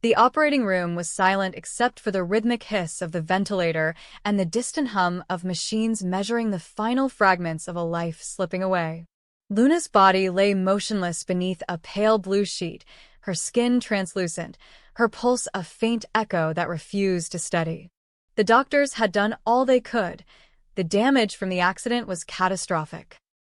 The operating room was silent except for the rhythmic hiss of the ventilator and the distant hum of machines measuring the final fragments of a life slipping away. Luna's body lay motionless beneath a pale blue sheet, her skin translucent, her pulse a faint echo that refused to steady. The doctors had done all they could. The damage from the accident was catastrophic.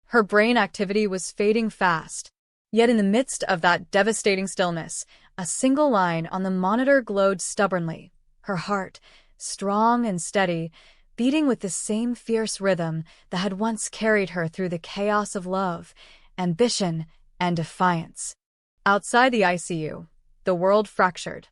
Her brain activity was fading fast. Yet in the midst of that devastating stillness, a single line on the monitor glowed stubbornly, her heart, strong and steady, beating with the same fierce rhythm that had once carried her through the chaos of love, ambition, and defiance. Outside the ICU, the world fractured.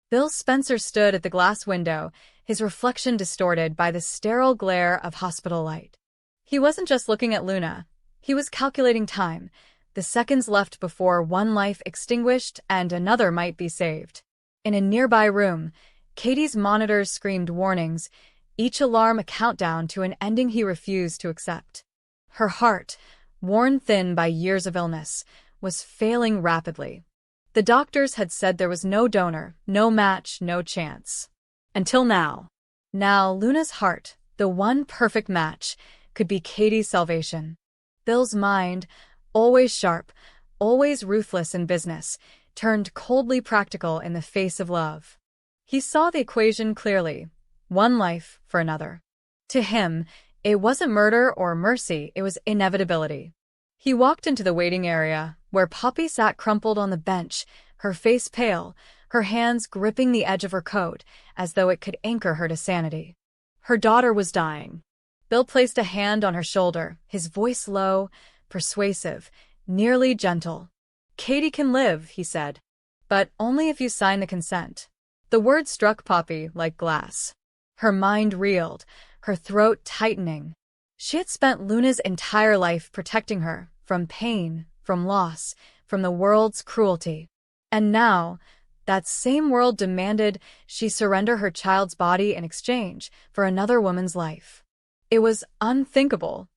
Bill Spencer stood at the glass window, his reflection distorted by the sterile glare of hospital light. He wasn't just looking at Luna. He was calculating time, the seconds left before one life extinguished and another might be saved. In a nearby room, Katie's monitors screamed warnings, each alarm a countdown to an ending he refused to accept. Her heart, worn thin by years of illness, was failing rapidly. The doctors had said there was no donor, no match, no chance. Until now. Now Luna's heart, the one perfect match, could be Katie's salvation. Bill's mind, always sharp, always ruthless in business, turned coldly practical in the face of love. He saw the equation clearly, one life for another. To him, it wasn't murder or mercy, it was inevitability. He walked into the waiting area, where Poppy sat crumpled on the bench, her face pale, her hands gripping the edge of her coat, as though it could anchor her to sanity. Her daughter was dying. Bill placed a hand on her shoulder, his voice low, persuasive, nearly gentle. "Katie can live," he said. "But only if you sign the consent." The words struck Poppy like glass. Her mind reeled, her throat tightening. She had spent Luna's entire life protecting her, from pain, from loss, from the world's cruelty. And now, that same world demanded she surrender her child's body in exchange for another woman's life. It was unthinkable.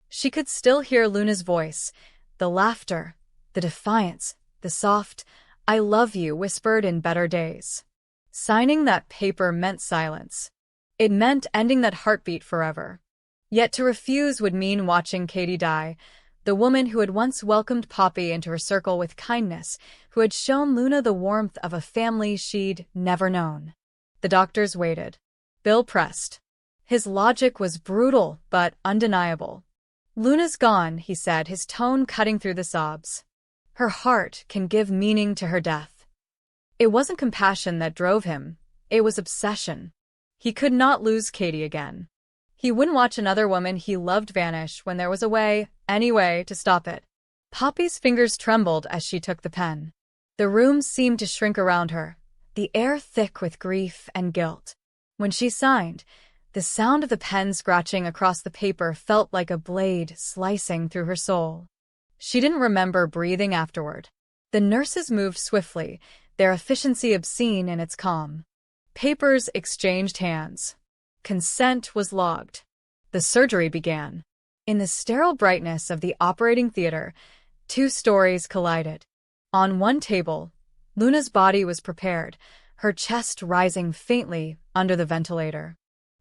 She could still hear Luna's voice, the laughter, the defiance, the soft, "I love you" whispered in better days. Signing that paper meant silence. It meant ending that heartbeat forever. Yet to refuse would mean watching Katie die, the woman who had once welcomed Poppy into her circle with kindness, who had shown Luna the warmth of a family she'd never known. The doctors waited. Bill pressed. His logic was brutal but undeniable. "Luna's gone," he said, his tone cutting through the sobs. "Her heart can give meaning to her death." It wasn't compassion that drove him, it was obsession. He could not lose Katie again. He wouldn't watch another woman he loved vanish when there was a way, any way, to stop it. Poppy's fingers trembled as she took the pen. The room seemed to shrink around her, the air thick with grief and guilt. When she signed, the sound of the pen scratching across the paper felt like a blade slicing through her soul. She didn't remember breathing afterward. The nurses moved swiftly, their efficiency obscene in its calm. Papers exchanged hands. Consent was logged. The surgery began. In the sterile brightness of the operating theater, two stories collided. On one table, Luna's body was prepared, her chest rising faintly under the ventilator.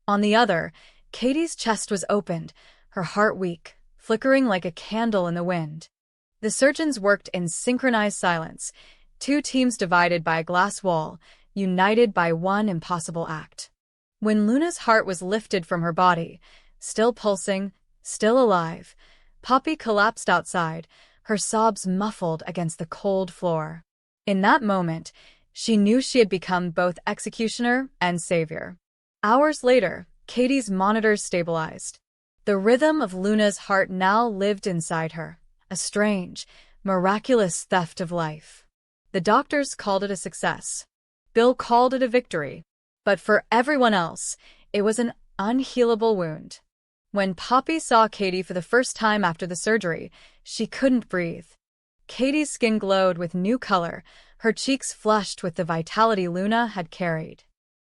On the other, Katie's chest was opened, her heart weak, flickering like a candle in the wind. The surgeons worked in synchronized silence, two teams divided by a glass wall, united by one impossible act. When Luna's heart was lifted from her body, still pulsing, still alive, Poppy collapsed outside, her sobs muffled against the cold floor. In that moment, she knew she had become both executioner and savior. Hours later, Katie's monitors stabilized. The rhythm of Luna's heart now lived inside her, a strange, miraculous theft of life. The doctors called it a success. Bill called it a victory. But for everyone else, it was an unhealable wound. When Poppy saw Katie for the first time after the surgery, she couldn't breathe. Katie's skin glowed with new color, her cheeks flushed with the vitality Luna had carried.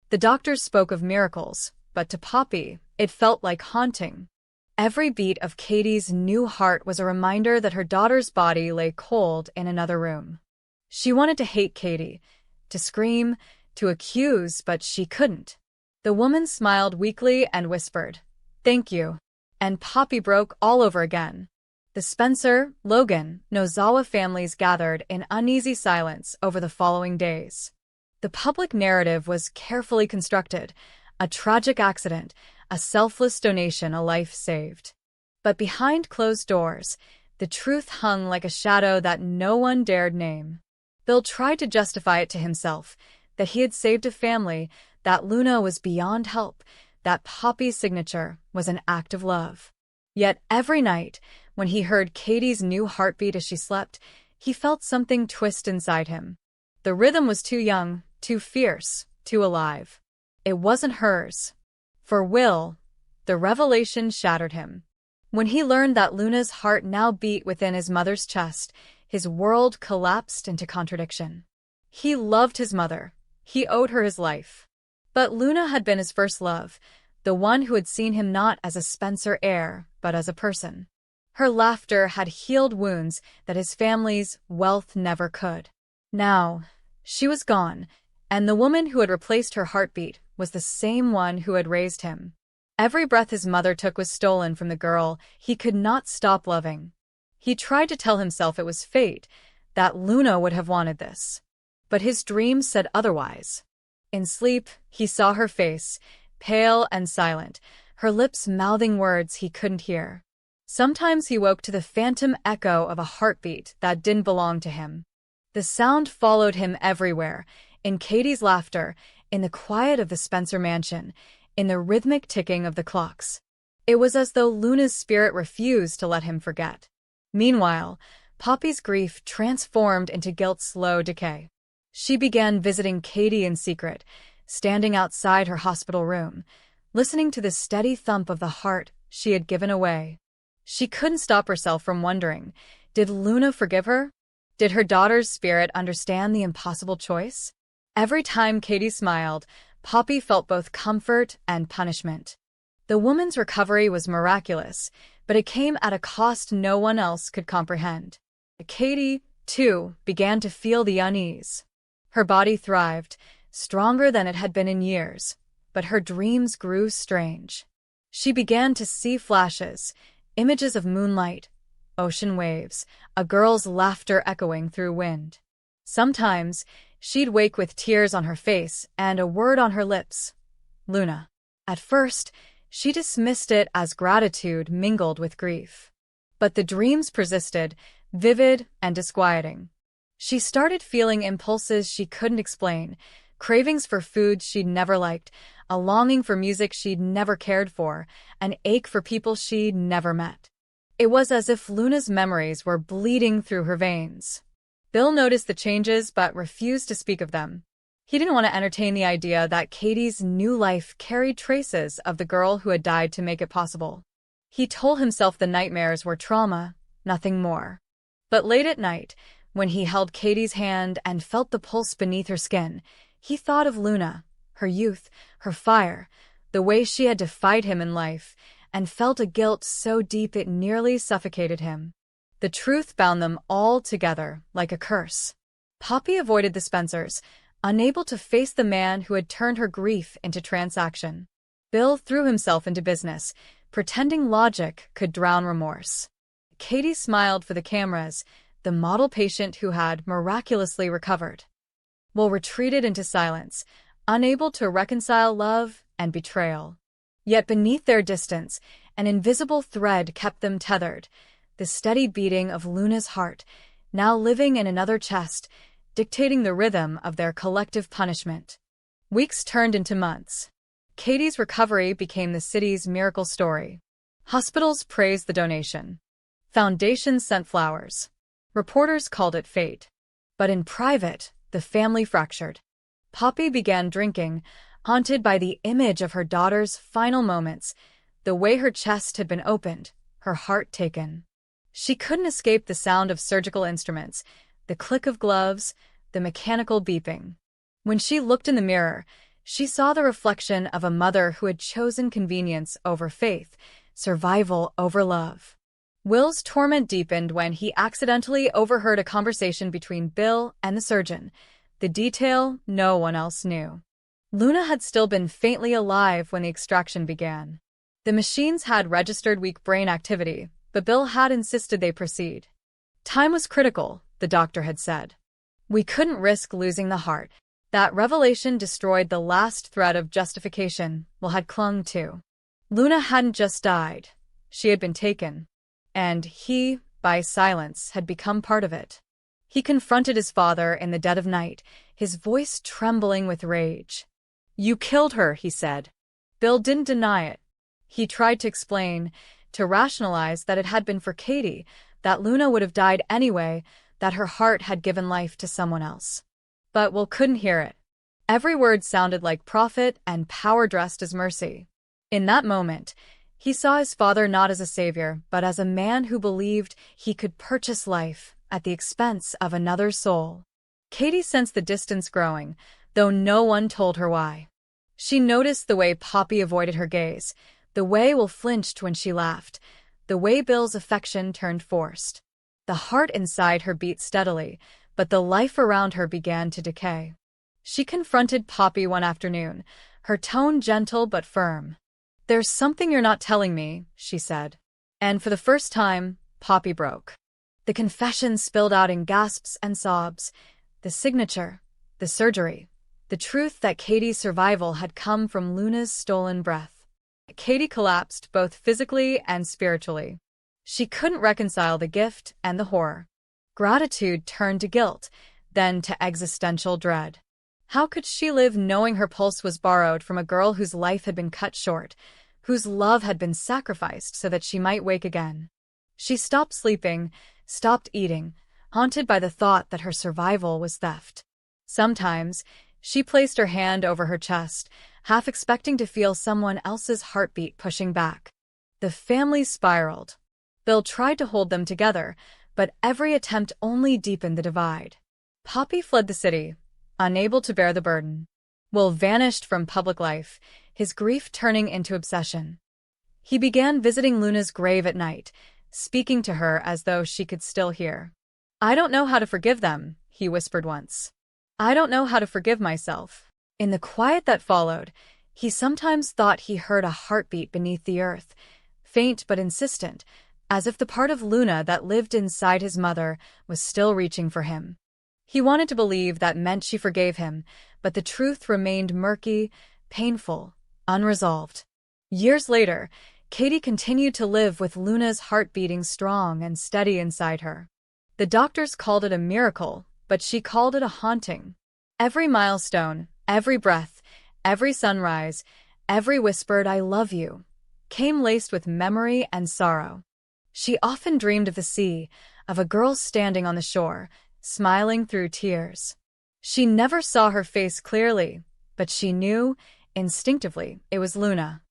The doctors spoke of miracles, but to Poppy, it felt like haunting. Every beat of Katie's new heart was a reminder that her daughter's body lay cold in another room. She wanted to hate Katie, to scream, to accuse, but she couldn't. The woman smiled weakly and whispered, "Thank you." And Poppy broke all over again. The Spencer, Logan, Nozawa families gathered in uneasy silence over the following days. The public narrative was carefully constructed: a tragic accident, a selfless donation, a life saved. But behind closed doors, the truth hung like a shadow that no one dared name. Bill tried to justify it to himself, that he had saved a family, that Luna was beyond help, that Poppy's signature was an act of love. Yet every night, when he heard Katie's new heartbeat as she slept, he felt something twist inside him. The rhythm was too young, too fierce, too alive. It wasn't hers. For Will, the revelation shattered him. When he learned that Luna's heart now beat within his mother's chest, his world collapsed into contradiction. He loved his mother. He owed her his life. But Luna had been his first love, the one who had seen him not as a Spencer heir, but as a person. Her laughter had healed wounds that his family's wealth never could. Now, she was gone, and the woman who had replaced her heartbeat was the same one who had raised him. Every breath his mother took was stolen from the girl he could not stop loving. He tried to tell himself it was fate, that Luna would have wanted this. But his dreams said otherwise. In sleep, he saw her face, pale and silent, her lips mouthing words he couldn't hear. Sometimes he woke to the phantom echo of a heartbeat that didn't belong to him. The sound followed him everywhere, in Katie's laughter, in the quiet of the Spencer mansion, in the rhythmic ticking of the clocks. It was as though Luna's spirit refused to let him forget. Meanwhile, Poppy's grief transformed into guilt's slow decay. She began visiting Katie in secret, standing outside her hospital room, listening to the steady thump of the heart she had given away. She couldn't stop herself from wondering, did Luna forgive her? Did her daughter's spirit understand the impossible choice? Every time Katie smiled, Poppy felt both comfort and punishment. The woman's recovery was miraculous, but it came at a cost no one else could comprehend. Katie, too, began to feel the unease. Her body thrived, stronger than it had been in years, but her dreams grew strange. She began to see flashes, images of moonlight, ocean waves, a girl's laughter echoing through wind. Sometimes, she'd wake with tears on her face and a word on her lips: Luna. At first, she dismissed it as gratitude mingled with grief. But the dreams persisted, vivid and disquieting. She started feeling impulses she couldn't explain, cravings for foods she'd never liked, a longing for music she'd never cared for, an ache for people she'd never met. It was as if Luna's memories were bleeding through her veins. Bill noticed the changes but refused to speak of them. He didn't want to entertain the idea that Katie's new life carried traces of the girl who had died to make it possible. He told himself the nightmares were trauma, nothing more. But late at night, when he held Katie's hand and felt the pulse beneath her skin, he thought of Luna, her youth, her fire, the way she had defied him in life, and felt a guilt so deep it nearly suffocated him. The truth bound them all together like a curse. Poppy avoided the Spencers, unable to face the man who had turned her grief into transaction. Bill threw himself into business, pretending logic could drown remorse. Katie smiled for the cameras, the model patient who had miraculously recovered. Will retreated into silence, unable to reconcile love and betrayal. Yet beneath their distance, an invisible thread kept them tethered, the steady beating of Luna's heart, now living in another chest, dictating the rhythm of their collective punishment. Weeks turned into months. Katie's recovery became the city's miracle story. Hospitals praised the donation. Foundations sent flowers. Reporters called it fate. But in private, the family fractured. Poppy began drinking, haunted by the image of her daughter's final moments, the way her chest had been opened, her heart taken. She couldn't escape the sound of surgical instruments, the click of gloves, the mechanical beeping. When she looked in the mirror, she saw the reflection of a mother who had chosen convenience over faith, survival over love. Will's torment deepened when he accidentally overheard a conversation between Bill and the surgeon. The detail no one else knew. Luna had still been faintly alive when the extraction began. The machines had registered weak brain activity, but Bill had insisted they proceed. Time was critical, the doctor had said. We couldn't risk losing the heart. That revelation destroyed the last thread of justification Will had clung to. Luna hadn't just died. She had been taken. And he, by silence, had become part of it. He confronted his father in the dead of night, his voice trembling with rage. You killed her, he said. Bill didn't deny it. He tried to explain, to rationalize that it had been for Katie, that Luna would have died anyway, that her heart had given life to someone else. But Will couldn't hear it. Every word sounded like profit and power dressed as mercy. In that moment, he saw his father not as a savior, but as a man who believed he could purchase life at the expense of another's soul. Katie sensed the distance growing, though no one told her why. She noticed the way Poppy avoided her gaze, the way Will flinched when she laughed, the way Bill's affection turned forced. The heart inside her beat steadily, but the life around her began to decay. She confronted Poppy one afternoon, her tone gentle but firm. There's something you're not telling me, she said. And for the first time, Poppy broke. The confession spilled out in gasps and sobs. The signature, the surgery, the truth that Katie's survival had come from Luna's stolen breath. Katie collapsed both physically and spiritually. She couldn't reconcile the gift and the horror. Gratitude turned to guilt, then to existential dread. How could she live knowing her pulse was borrowed from a girl whose life had been cut short, whose love had been sacrificed so that she might wake again? She stopped sleeping, stopped eating, haunted by the thought that her survival was theft. Sometimes, she placed her hand over her chest, half expecting to feel someone else's heartbeat pushing back. The family spiraled. Bill tried to hold them together, but every attempt only deepened the divide. Poppy fled the city, unable to bear the burden. Will vanished from public life, his grief turning into obsession. He began visiting Luna's grave at night, speaking to her as though she could still hear. I don't know how to forgive them, he whispered once. I don't know how to forgive myself. In the quiet that followed, he sometimes thought he heard a heartbeat beneath the earth, faint but insistent, as if the part of Luna that lived inside his mother was still reaching for him. He wanted to believe that meant she forgave him, but the truth remained murky, painful, unresolved. Years later, Katie continued to live with Luna's heart beating strong and steady inside her. The doctors called it a miracle, but she called it a haunting. Every milestone, every breath, every sunrise, every whispered "I love you" came laced with memory and sorrow. She often dreamed of the sea, of a girl standing on the shore, smiling through tears. She never saw her face clearly, but she knew, instinctively, it was Luna.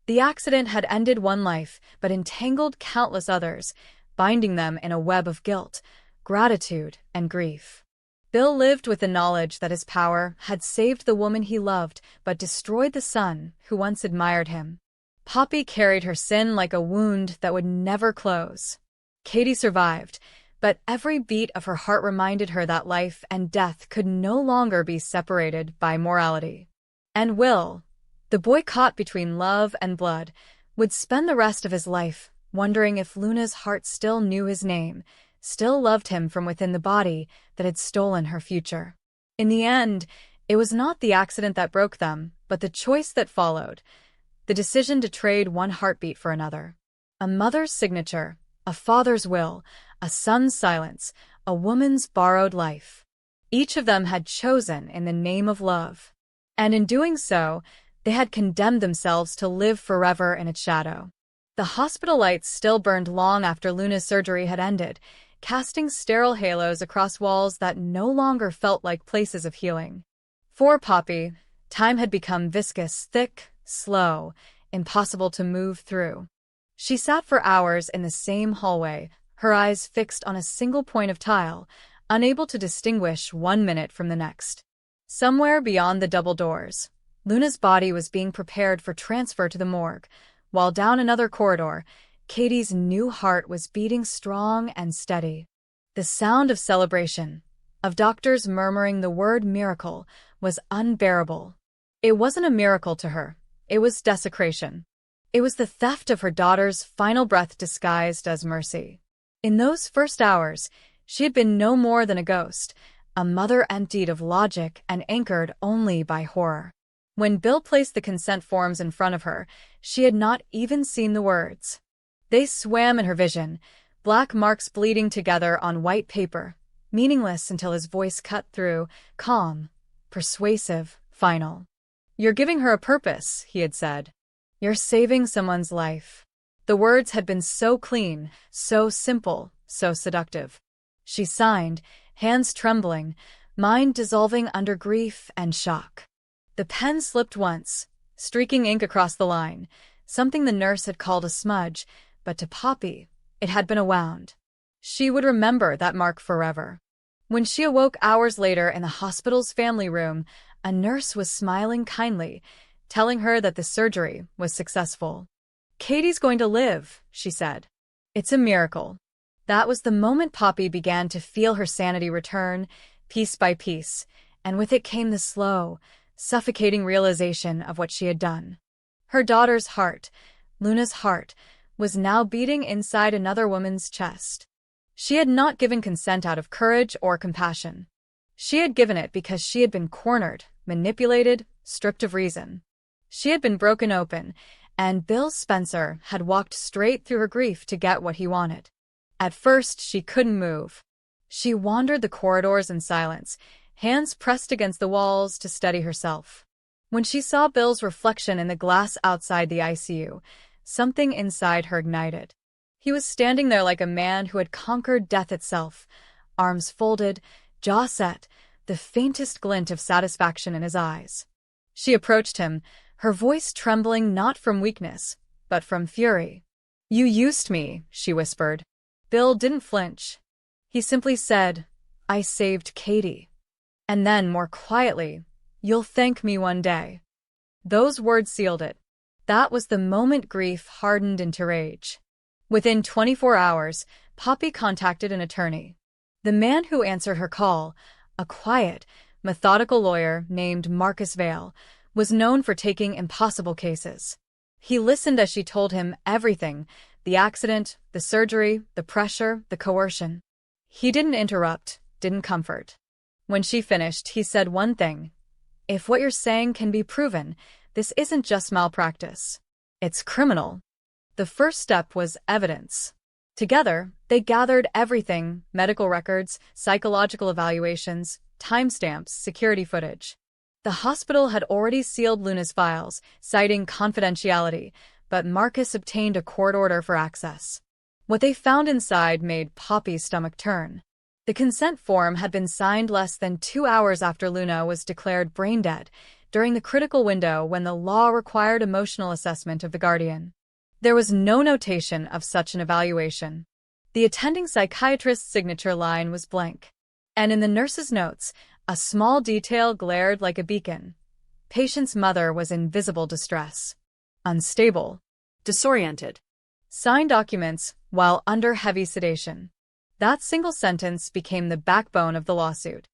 The accident had ended one life, but entangled countless others, binding them in a web of guilt, gratitude, and grief. Bill lived with the knowledge that his power had saved the woman he loved, but destroyed the son who once admired him. Poppy carried her sin like a wound that would never close. Katie survived, but every beat of her heart reminded her that life and death could no longer be separated by morality. And Will, the boy caught between love and blood, would spend the rest of his life wondering if Luna's heart still knew his name, still loved him from within the body that had stolen her future. In the end, it was not the accident that broke them, but the choice that followed, the decision to trade one heartbeat for another. A mother's signature, a father's will, a son's silence, a woman's borrowed life. Each of them had chosen in the name of love. And in doing so, they had condemned themselves to live forever in its shadow. The hospital lights still burned long after Luna's surgery had ended, casting sterile halos across walls that no longer felt like places of healing. For Poppy, time had become viscous, thick, slow, impossible to move through. She sat for hours in the same hallway, her eyes fixed on a single point of tile, unable to distinguish 1 minute from the next. Somewhere beyond the double doors, Luna's body was being prepared for transfer to the morgue, while down another corridor, Katie's new heart was beating strong and steady. The sound of celebration, of doctors murmuring the word miracle, was unbearable. It wasn't a miracle to her. It was desecration. It was the theft of her daughter's final breath disguised as mercy. In those first hours, she had been no more than a ghost, a mother emptied of logic and anchored only by horror. When Bill placed the consent forms in front of her, she had not even seen the words. They swam in her vision, black marks bleeding together on white paper, meaningless until his voice cut through, calm, persuasive, final. "You're giving her a purpose," he had said. "You're saving someone's life." The words had been so clean, so simple, so seductive. She signed, hands trembling, mind dissolving under grief and shock. The pen slipped once, streaking ink across the line, something the nurse had called a smudge, but to Poppy, it had been a wound. She would remember that mark forever. When she awoke hours later in the hospital's family room, a nurse was smiling kindly, telling her that the surgery was successful. "Katie's going to live," she said. "It's a miracle." That was the moment Poppy began to feel her sanity return, piece by piece, and with it came the slow, suffocating realization of what she had done. Her daughter's heart, Luna's heart, was now beating inside another woman's chest. She had not given consent out of courage or compassion. She had given it because she had been cornered, manipulated, stripped of reason. She had been broken open, and Bill Spencer had walked straight through her grief to get what he wanted. At first, she couldn't move. She wandered the corridors in silence, hands pressed against the walls to steady herself. When she saw Bill's reflection in the glass outside the ICU, something inside her ignited. He was standing there like a man who had conquered death itself, arms folded, jaw set, the faintest glint of satisfaction in his eyes. She approached him, her voice trembling not from weakness, but from fury. "You used me," she whispered. Bill didn't flinch. He simply said, "I saved Katie." And then, more quietly, "You'll thank me one day." Those words sealed it. That was the moment grief hardened into rage. Within 24 hours, Poppy contacted an attorney. The man who answered her call, a quiet, methodical lawyer named Marcus Vale, was known for taking impossible cases. He listened as she told him everything: the accident, the surgery, the pressure, the coercion. He didn't interrupt, didn't comfort. When she finished, he said one thing: "If what you're saying can be proven, this isn't just malpractice. It's criminal." The first step was evidence. Together, they gathered everything: medical records, psychological evaluations, timestamps, security footage. The hospital had already sealed Luna's files, citing confidentiality, but Marcus obtained a court order for access. What they found inside made Poppy's stomach turn. The consent form had been signed less than 2 hours after Luna was declared brain dead, during the critical window when the law required emotional assessment of the guardian. There was no notation of such an evaluation. The attending psychiatrist's signature line was blank. And in the nurse's notes, a small detail glared like a beacon. Patient's mother was in visible distress. Unstable. Disoriented. Signed documents while under heavy sedation. That single sentence became the backbone of the lawsuit.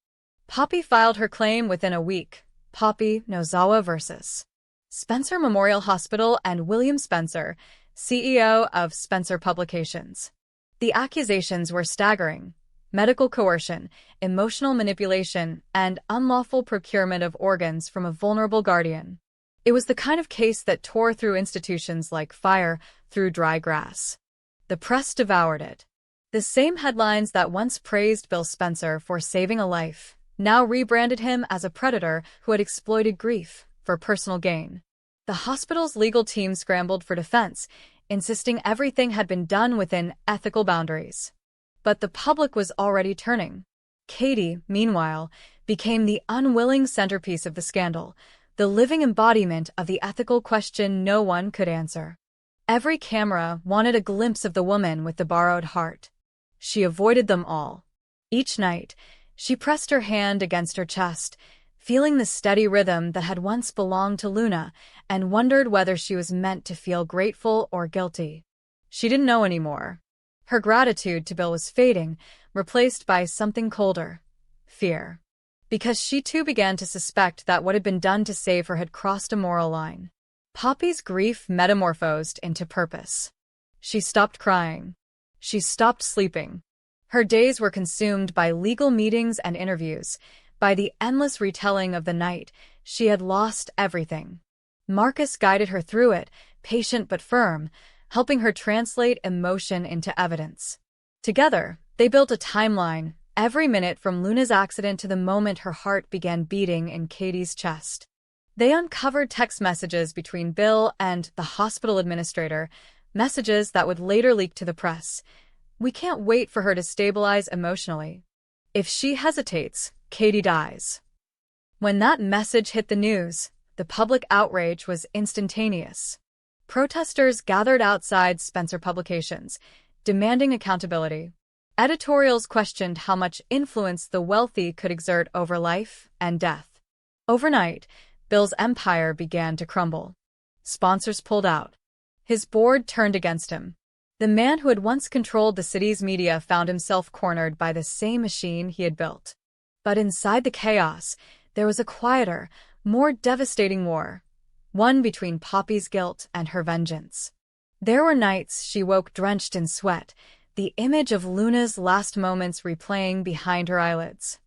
Poppy filed her claim within a week. Poppy Nozawa versus Spencer Memorial Hospital and William Spencer, CEO of Spencer Publications. The accusations were staggering: medical coercion, emotional manipulation, and unlawful procurement of organs from a vulnerable guardian. It was the kind of case that tore through institutions like fire through dry grass. The press devoured it. The same headlines that once praised Bill Spencer for saving a life now rebranded him as a predator who had exploited grief for personal gain. The hospital's legal team scrambled for defense, insisting everything had been done within ethical boundaries. But the public was already turning. Katie, meanwhile, became the unwilling centerpiece of the scandal, the living embodiment of the ethical question no one could answer. Every camera wanted a glimpse of the woman with the borrowed heart. She avoided them all. Each night, she pressed her hand against her chest, feeling the steady rhythm that had once belonged to Luna, and wondered whether she was meant to feel grateful or guilty. She didn't know anymore. Her gratitude to Bill was fading, replaced by something colder, Fear. Because she too began to suspect that what had been done to save her had crossed a moral line. Poppy's grief metamorphosed into purpose. She stopped crying. She stopped sleeping. Her days were consumed by legal meetings and interviews. By the endless retelling of the night, she had lost everything. Marcus guided her through it, patient but firm, helping her translate emotion into evidence. Together, they built a timeline, every minute from Luna's accident to the moment her heart began beating in Katie's chest. They uncovered text messages between Bill and the hospital administrator, messages that would later leak to the press. "We can't wait for her to stabilize emotionally. If she hesitates, Katie dies." When that message hit the news, the public outrage was instantaneous. Protesters gathered outside Spencer Publications, demanding accountability. Editorials questioned how much influence the wealthy could exert over life and death. Overnight, Bill's empire began to crumble. Sponsors pulled out. His board turned against him. The man who had once controlled the city's media found himself cornered by the same machine he had built. But inside the chaos, there was a quieter, more devastating war, one between Poppy's guilt and her vengeance. There were nights she woke drenched in sweat, the image of Luna's last moments replaying behind her eyelids.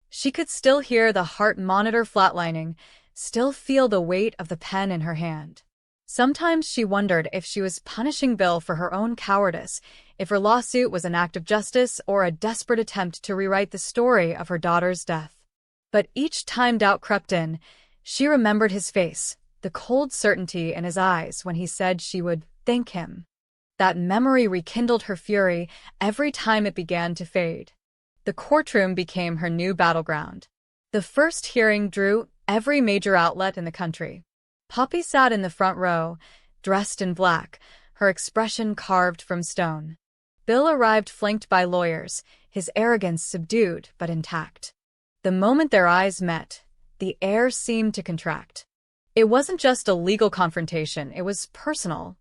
She could still hear the heart monitor flatlining, still feel the weight of the pen in her hand. Sometimes she wondered if she was punishing Bill for her own cowardice, if her lawsuit was an act of justice or a desperate attempt to rewrite the story of her daughter's death. But each time doubt crept in, she remembered his face, the cold certainty in his eyes when he said she would thank him. That memory rekindled her fury every time it began to fade. The courtroom became her new battleground. The first hearing drew every major outlet in the country. Poppy sat in the front row, dressed in black, her expression carved from stone. Bill arrived flanked by lawyers, his arrogance subdued but intact. The moment their eyes met, the air seemed to contract. It wasn't just a legal confrontation, it was personal.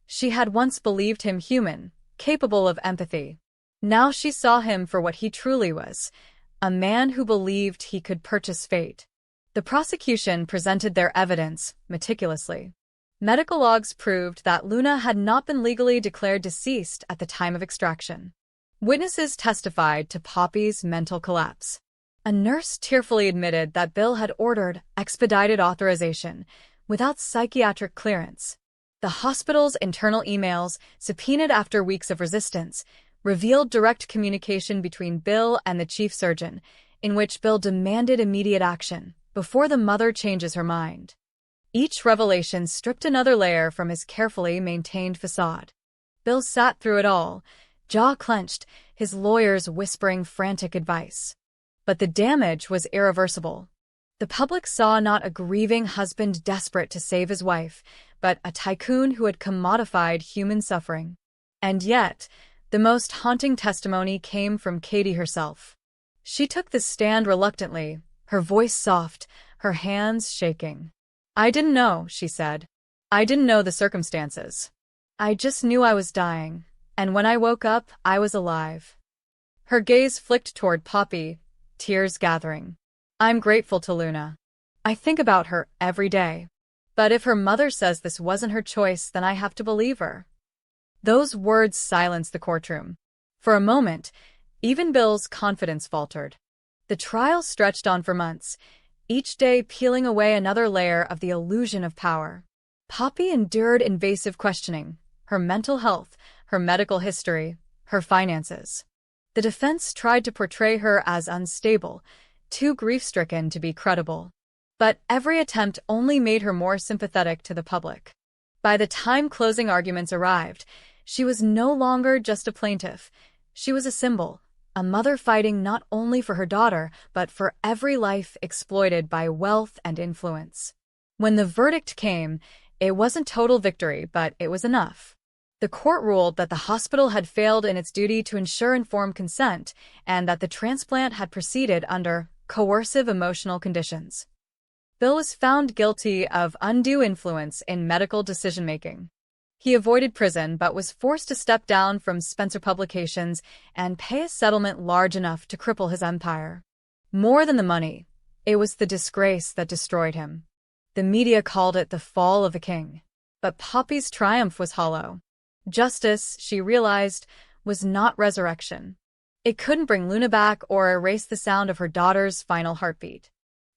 She had once believed him human, capable of empathy. Now she saw him for what he truly was, a man who believed he could purchase fate. The prosecution presented their evidence meticulously. Medical logs proved that Luna had not been legally declared deceased at the time of extraction. Witnesses testified to Poppy's mental collapse. A nurse tearfully admitted that Bill had ordered expedited authorization without psychiatric clearance. The hospital's internal emails, subpoenaed after weeks of resistance, revealed direct communication between Bill and the chief surgeon, in which Bill demanded immediate action before the mother changes her mind. Each revelation stripped another layer from his carefully maintained facade. Bill sat through it all, jaw clenched, his lawyers whispering frantic advice. But the damage was irreversible. The public saw not a grieving husband desperate to save his wife, but a tycoon who had commodified human suffering. And yet, the most haunting testimony came from Katie herself. She took the stand reluctantly, her voice soft, her hands shaking. "I didn't know," she said. "I didn't know the circumstances. I just knew I was dying, and when I woke up, I was alive." Her gaze flicked toward Poppy, tears gathering. "I'm grateful to Luna. I think about her every day. But if her mother says this wasn't her choice, then I have to believe her." Those words silenced the courtroom. For a moment, even Bill's confidence faltered. The trial stretched on for months, each day peeling away another layer of the illusion of power. Poppy endured invasive questioning, her mental health, her medical history, her finances. The defense tried to portray her as unstable, too grief-stricken to be credible. But every attempt only made her more sympathetic to the public. By the time closing arguments arrived, she was no longer just a plaintiff. She was a symbol, a mother fighting not only for her daughter, but for every life exploited by wealth and influence. When the verdict came, it wasn't total victory, but it was enough. The court ruled that the hospital had failed in its duty to ensure informed consent and that the transplant had proceeded under coercive emotional conditions. Bill was found guilty of undue influence in medical decision-making. He avoided prison but was forced to step down from Spencer Publications and pay a settlement large enough to cripple his empire. More than the money, it was the disgrace that destroyed him. The media called it the fall of a king. But Poppy's triumph was hollow. Justice, she realized, was not resurrection. It couldn't bring Luna back or erase the sound of her daughter's final heartbeat.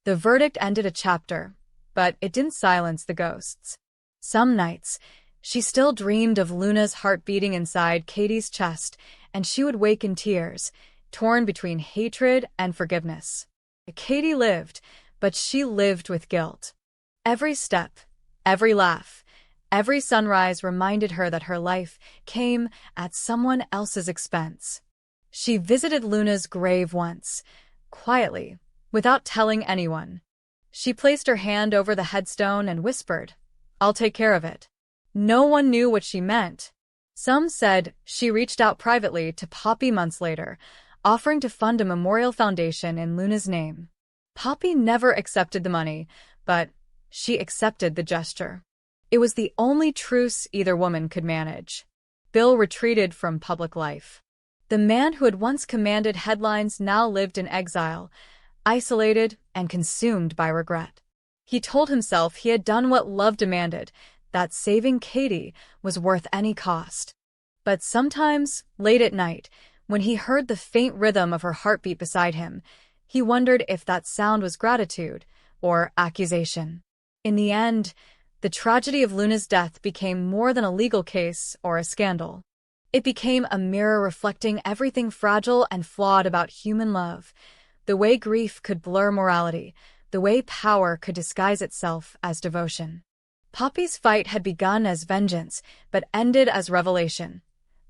The verdict ended a chapter, but it didn't silence the ghosts. Some nights, she still dreamed of Luna's heart beating inside Katie's chest, and she would wake in tears, torn between hatred and forgiveness. Katie lived, but she lived with guilt. Every step, every laugh, every sunrise reminded her that her life came at someone else's expense. She visited Luna's grave once, quietly, without telling anyone. She placed her hand over the headstone and whispered, "I'll take care of it." No one knew what she meant. Some said she reached out privately to Poppy months later, offering to fund a memorial foundation in Luna's name. Poppy never accepted the money, but she accepted the gesture. It was the only truce either woman could manage. Bill retreated from public life. The man who had once commanded headlines now lived in exile, isolated and consumed by regret. He told himself he had done what love demanded, that saving Katie was worth any cost. But sometimes, late at night, when he heard the faint rhythm of her heartbeat beside him, he wondered if that sound was gratitude or accusation. In the end, the tragedy of Luna's death became more than a legal case or a scandal. It became a mirror reflecting everything fragile and flawed about human love, the way grief could blur morality, the way power could disguise itself as devotion. Poppy's fight had begun as vengeance, but ended as revelation.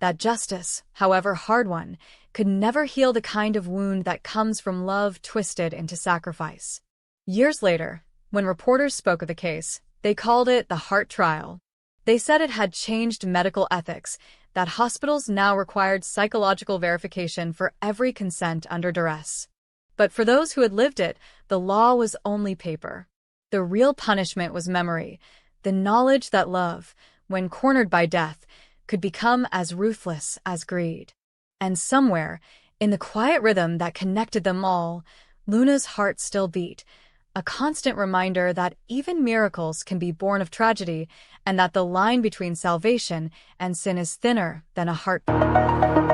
That justice, however hard-won, could never heal the kind of wound that comes from love twisted into sacrifice. Years later, when reporters spoke of the case, they called it the Heart Trial. They said it had changed medical ethics, that hospitals now required psychological verification for every consent under duress. But for those who had lived it, the law was only paper. The real punishment was memory, the knowledge that love, when cornered by death, could become as ruthless as greed. And somewhere, in the quiet rhythm that connected them all, Luna's heart still beat, a constant reminder that even miracles can be born of tragedy and that the line between salvation and sin is thinner than a heartbeat.